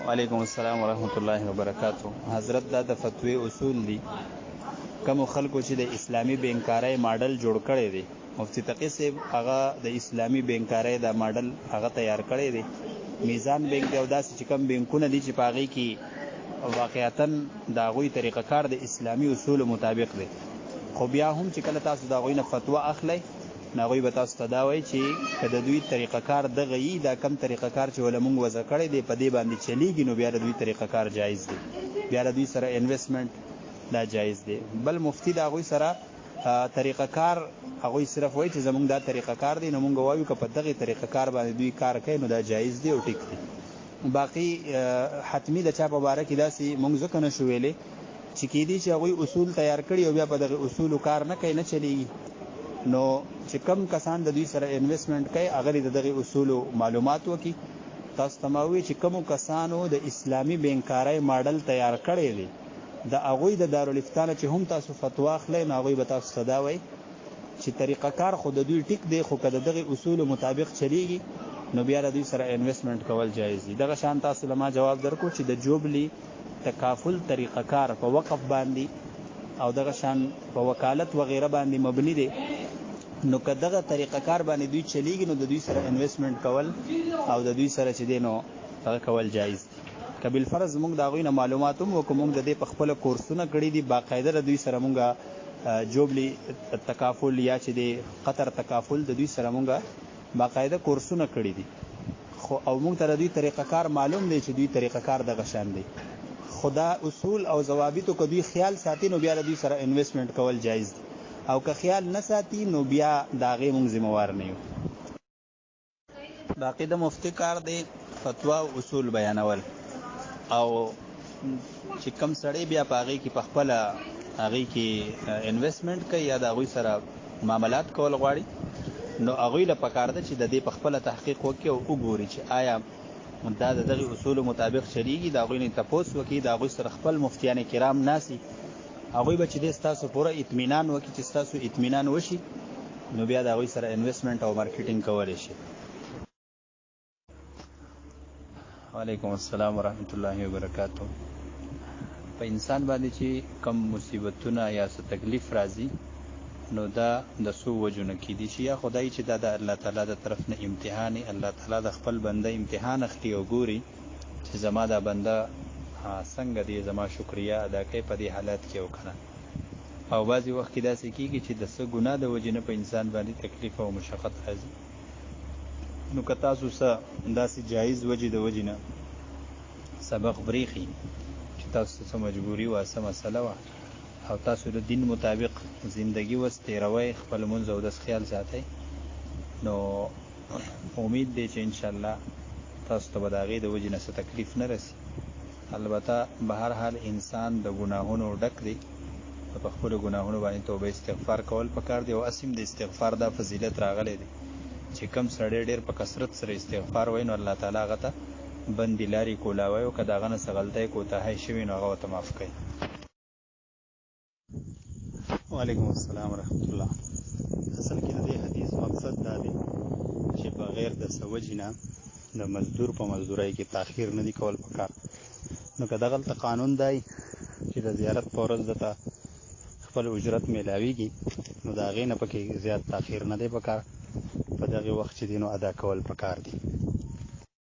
وعلیکم السلام ورحمت الله وبرکاتو. حضرت دا د فتوی اصول دي کوم خلکو چې د اسلامی بینکارۍ ماډل جوړ کړی دی. مفتی تقی صاحب هغه د اسلامی بینکارۍ دا ماډل هغه تیار کړی دی. میزان بینک دی او داسې چې کوم بینکونه دي چې په هغې کې واقعیتا د هغوی طریقه کار د اسلامي اصولو مطابق دی، خو بیا هم چې کله تاسو د هغوی نه فتوا اخلئ نو هغوی به تاسو ته دا وایي چې که د دوی طریقه کار دغه وي، دا کم طریقه کار چې وله مونږ وضع کړی دی په دې باندې چلیږي، نو بیا د دوی طریقه کار جایز دی، بیا د دوی سره انویسټمنټ دا جایز دی. بل مفتی د هغوی سره طریقه کار هغوی صرف وایي چې زمونږ دا طریقه کار دی، نو مونږ وایو که په دغې طریقه کار باندې دوی کار کوي نو دا جایز دی او ټیک دی. باقي حتمی د چا په باره کې داسې مونږ ځکه نشو ویلی چې کیدای شي هغوی اصول تیار کړي او بیا په دغې اصولو کار نه کوي، نه چلیږي. نو چې کم کسان د دوی سره انویسټمنټ کوي هغه د دغې اصولو معلومات وکړي. تاسو ته ما ووایي چې کومو کسانو د اسلامي بینکارۍ ماډل تیار کړی دی د هغوی د دارالفتا نه چې هم تاسو فتوا اخلئ نو هغوی به تاسو ته دا وایي چې طریقه کار خو د دوی ټیک دی، خو که د دغې اصولو مطابق چلیږي نو بیا د دوی سره انویسټمنټ کول جایز دي. دغه شان تاسو له ما جواب درکړو چې د جوبلي تکافل طریقه کار په وقف باندې او دغه شان په وکالت وغیره باندې مبني دی، نو که دغه طریقه کار باندې دوی چلیږي نو د دوی سره انویسټمنټ کول او د دوی سره چې دی نو هغه کول جایز دي. که بالفرض موږ د هغوی نه معلومات هم وکړو، موږ د دې په خپله کورسونه کړي دي، باقاعده د دوی سره موږ جوبلي تکافل یا چې دی قطر تکافل د دوی سره موږ باقاعده کورسونه کړي دي، خو او موږ ته د دوی طریقه کار معلوم دی چې دوی طریقه کار دغه شان دی. خدا اصول او ضوابطو که دوی خیال ساتي نو بیا د دوی سره انویسټمنټ کول جایز دی، او که خیال نه ساتي نو بیا د هغې موږ ذمہوار نه یو. باقي د مفتی کار دی فتوا او اصول بیانول، او چې کم سړی بیا په هغې کې په خپله هغې کې انویسټمنټ کوي یا د هغوی سره معاملات کول غواړي نو هغوی له پکار ده چې د دې په خپله تحقیق وکړي او وګوري چې آیا دا د دغې اصولو مطابق چلیږي، د هغوی نه تپوس وکړي، د هغوی سره خپل مفتیان کرام ناسي، هغوی به چې دی ستاسو پوره اطمینان وکړي چې ستاسو اطمینان وشي نو بیا د هغوی سره انویسټمنټ او مارکیټینګ کولی شي. وعلیکم السلام ورحمت الله وبرکاتو. په انسان باندې چې کم مصیبتونه یا څه تکلیف راځي نو دا د څو وجو نه کیدای شي، یا خدای چې دا د الله تعالی د طرف نه امتحان، الله تعالی د خپل بنده امتحان اخلي او ګوري چې زما دا بنده څنګه دی، زما شکریه ادا کوي په دې حالات کې او کنه. او بعضې وخت کې داسې کېږي چې د څه ګناه د وجې نه په انسان باندې تکلیف او مشقت راځي، نو که تاسو څه داسې جایز وجې د وجې نه سبق بریخي چې تاسو څه مجبوري وه، څه مسله وه او تاسو د دین مطابق زندگی وس تیروئ، خپل منځ او دس خیال ساتئ، نو امید دی چې انشاءالله تاسو ته به د هغې د وجې نه څه تکلیف نه رسي. البته به هر حال انسان د ګناهونو ډک دی، په خپلو ګناهونو باندې توبه استغفار کول پکار دی، او اسیم د استغفار دا فضیلت راغلی دی چې کم سړی ډېر په کثرت سره استغفار وایي نو الله تعالی هغه ته بندې لارې کولاوی، او که د هغه نه څه غلطۍ کوتاهی شوي نو هغه ورته معاف کوي. وعلیکم السلام ورحمت الله. اصل کې د دې حدیث مقصد دا دی چې بغیر د څه وجې نه د مزدور په مزدورۍ کې تاخیر نه دی کول پکار. نو که دغلته قانون دی چې د زیارت په ورځ درته خپل اجرت میلاویږي نو د هغې نه پکې زیات تاخیر نه دی پکار، په دغې وخت چې دی نو ادا کول پکار دي.